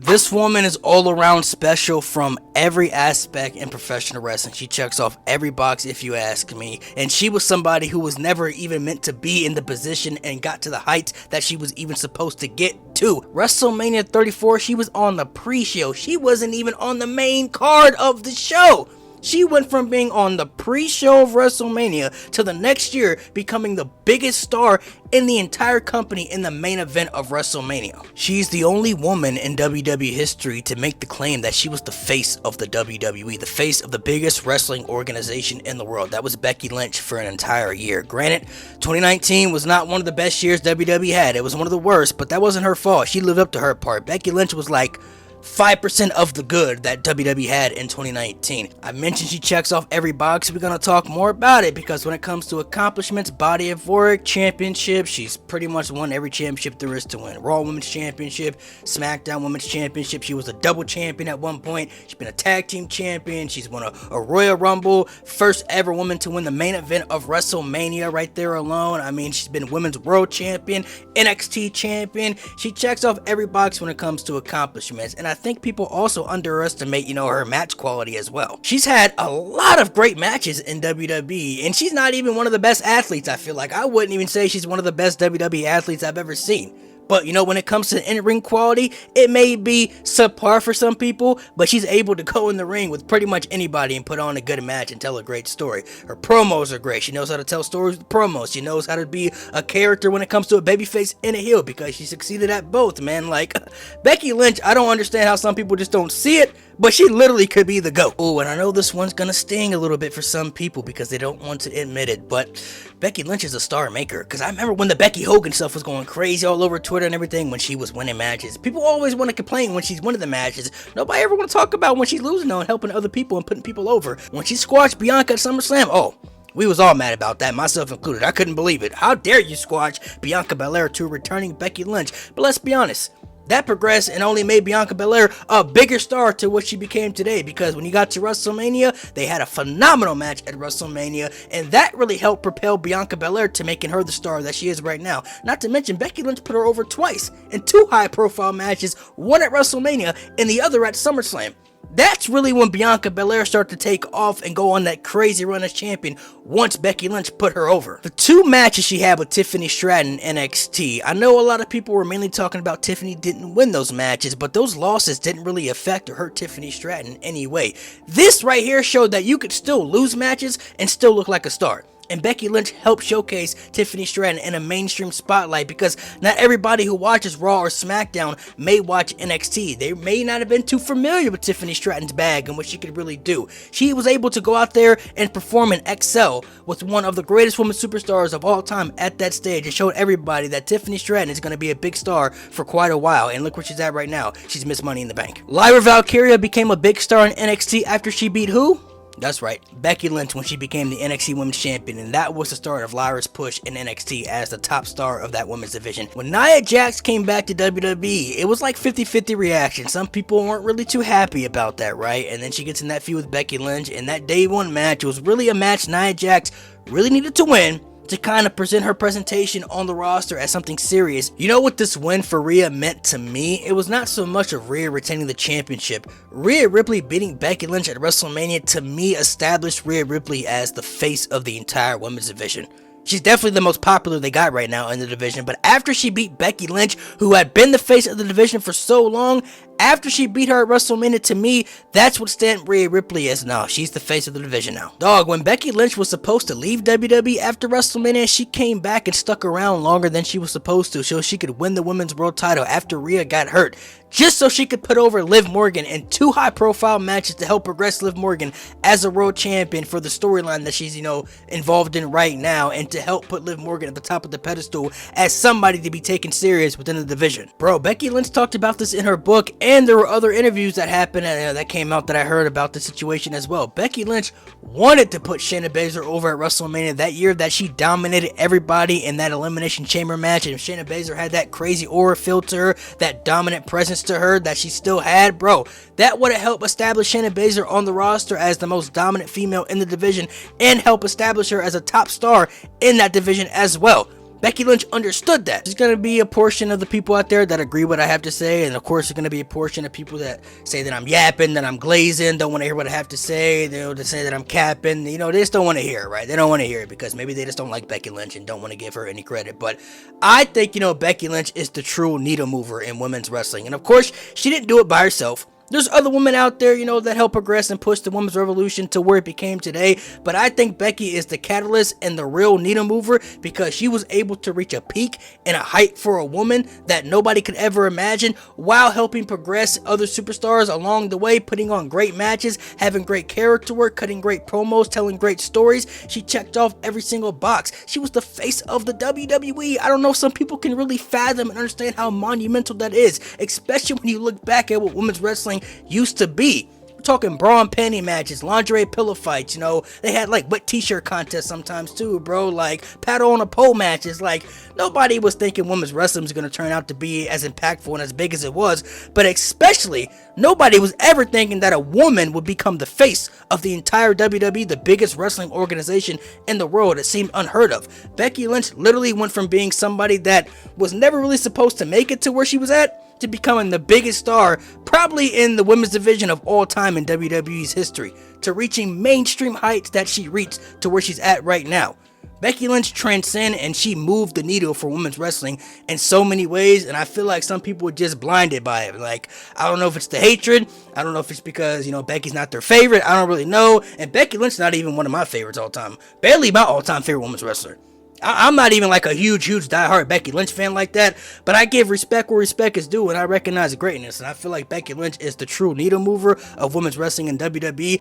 This woman is all around special from every aspect in professional wrestling. She checks off every box if you ask me. And she was somebody who was never even meant to be in the position and got to the heights that she was even supposed to get to. WrestleMania 34, she was on the pre-show. She wasn't even on the main card of the show. She went from being on the pre-show of WrestleMania to the next year becoming the biggest star in the entire company in the main event of WrestleMania. She's the only woman in WWE history to make the claim that she was the face of the WWE, the face of the biggest wrestling organization in the world. That was Becky Lynch for an entire year. Granted, 2019 was not one of the best years WWE had. It was one of the worst, but that wasn't her fault. She lived up to her part. Becky Lynch was like 5% of the good that WWE had in 2019. I mentioned she checks off every box. We're going to talk more about it because when it comes to accomplishments, body of work, championship, she's pretty much won every championship there is to win. Raw Women's Championship, SmackDown Women's Championship. She was a double champion at one point. She's been a tag team champion. She's won a Royal Rumble. First ever woman to win the main event of WrestleMania right there alone. I mean, she's been Women's World Champion, NXT Champion. She checks off every box when it comes to accomplishments. And I think people also underestimate, her match quality as well. She's had a lot of great matches in WWE, and she's not even one of the best athletes, I feel like. I wouldn't even say she's one of the best WWE athletes I've ever seen. But, when it comes to in-ring quality, it may be subpar for some people, but she's able to go in the ring with pretty much anybody and put on a good match and tell a great story. Her promos are great. She knows how to tell stories with promos. She knows how to be a character when it comes to a babyface and a heel because she succeeded at both, man. Like, Becky Lynch, I don't understand how some people just don't see it, but she literally could be the GOAT. Oh, and I know this one's gonna sting a little bit for some people because they don't want to admit it, but Becky Lynch is a star maker. Because I remember when the Becky Hogan stuff was going crazy all over Twitter and everything when she was winning matches. People always want to complain when she's winning the matches. Nobody ever want to talk about when she's losing though and helping other people and putting people over. When she squashed Bianca at SummerSlam, oh, we was all mad about that, myself included. I couldn't believe it. How dare you squash Bianca Belair to returning Becky Lynch? But let's be honest. That progressed and only made Bianca Belair a bigger star to what she became today, because when you got to WrestleMania, they had a phenomenal match at WrestleMania, and that really helped propel Bianca Belair to making her the star that she is right now. Not to mention, Becky Lynch put her over twice in two high-profile matches, one at WrestleMania and the other at SummerSlam. That's really when Bianca Belair started to take off and go on that crazy run as champion once Becky Lynch put her over. The two matches she had with Tiffany Stratton in NXT, I know a lot of people were mainly talking about Tiffany didn't win those matches, but those losses didn't really affect or hurt Tiffany Stratton anyway. This right here showed that you could still lose matches and still look like a star. And Becky Lynch helped showcase Tiffany Stratton in a mainstream spotlight because not everybody who watches Raw or SmackDown may watch NXT. They may not have been too familiar with Tiffany Stratton's bag and what she could really do. She was able to go out there and perform and excel with one of the greatest women superstars of all time at that stage and showed everybody that Tiffany Stratton is going to be a big star for quite a while. And look where she's at right now. She's Miss Money in the Bank. Lyra Valkyria became a big star in NXT after she beat who? That's right, Becky Lynch when she became the NXT Women's Champion, and that was the start of Lyra's push in NXT as the top star of that women's division. When Nia Jax came back to WWE, it was like 50-50 reaction. Some people weren't really too happy about that, right? And then she gets in that feud with Becky Lynch, and that day one match was really a match Nia Jax really needed to win to kind of present her presentation on the roster as something serious. You know what this win for Rhea meant to me? It was not so much of Rhea retaining the championship. Rhea Ripley beating Becky Lynch at WrestleMania to me established Rhea Ripley as the face of the entire women's division. She's definitely the most popular they got right now in the division, but after she beat Becky Lynch, who had been the face of the division for so long, after she beat her at WrestleMania, to me, that's what stamped Rhea Ripley as now. She's the face of the division now. Dog, when Becky Lynch was supposed to leave WWE after WrestleMania, she came back and stuck around longer than she was supposed to so she could win the women's world title after Rhea got hurt. Just so she could put over Liv Morgan in two high-profile matches to help progress Liv Morgan as a world champion for the storyline that she's, involved in right now, and to help put Liv Morgan at the top of the pedestal as somebody to be taken serious within the division. Bro, Becky Lynch talked about this in her book, and there were other interviews that happened that came out that I heard about the situation as well. Becky Lynch wanted to put Shayna Baszler over at WrestleMania that year that she dominated everybody in that Elimination Chamber match, and Shayna Baszler had that crazy aura feel to her, that dominant presence to her that she still had, bro. That would have helped establish Shayna Baszler on the roster as the most dominant female in the division and help establish her as a top star in that division as well. Becky Lynch understood that. There's going to be a portion of the people out there that agree what I have to say, and of course there's going to be a portion of people that say that I'm yapping, that I'm glazing, don't want to hear what I have to say, they say that I'm capping, they just don't want to hear it, right? They don't want to hear it because maybe they just don't like Becky Lynch and don't want to give her any credit. But I think, Becky Lynch is the true needle mover in women's wrestling. And of course, she didn't do it by herself. There's other women out there, that help progress and push the women's revolution to where it became today. But I think Becky is the catalyst and the real needle mover because she was able to reach a peak and a height for a woman that nobody could ever imagine while helping progress other superstars along the way, putting on great matches, having great character work, cutting great promos, telling great stories. She checked off every single box. She was the face of the WWE. I don't know if some people can really fathom and understand how monumental that is, especially when you look back at what women's wrestling used to be. We're talking bra and panty matches, lingerie pillow fights, they had like wet t-shirt contests sometimes too, bro, like paddle on a pole matches. Like, nobody was thinking women's wrestling was going to turn out to be as impactful and as big as it was, but especially nobody was ever thinking that a woman would become the face of the entire WWE, the biggest wrestling organization in the world. It seemed unheard of. Becky Lynch literally went from being somebody that was never really supposed to make it to where she was at to becoming the biggest star probably in the women's division of all time in WWE's history, to reaching mainstream heights that she reached to where she's at right now. Becky Lynch transcended and she moved the needle for women's wrestling in so many ways, and I feel like some people were just blinded by it. Like, I don't know if it's the hatred, I don't know if it's because, Becky's not their favorite, I don't really know, and Becky Lynch's not even one of my favorites all time. Barely my all-time favorite women's wrestler. I'm not even like a huge diehard Becky Lynch fan like that, but I give respect where respect is due, and I recognize greatness, and I feel like Becky Lynch is the true needle mover of women's wrestling in WWE.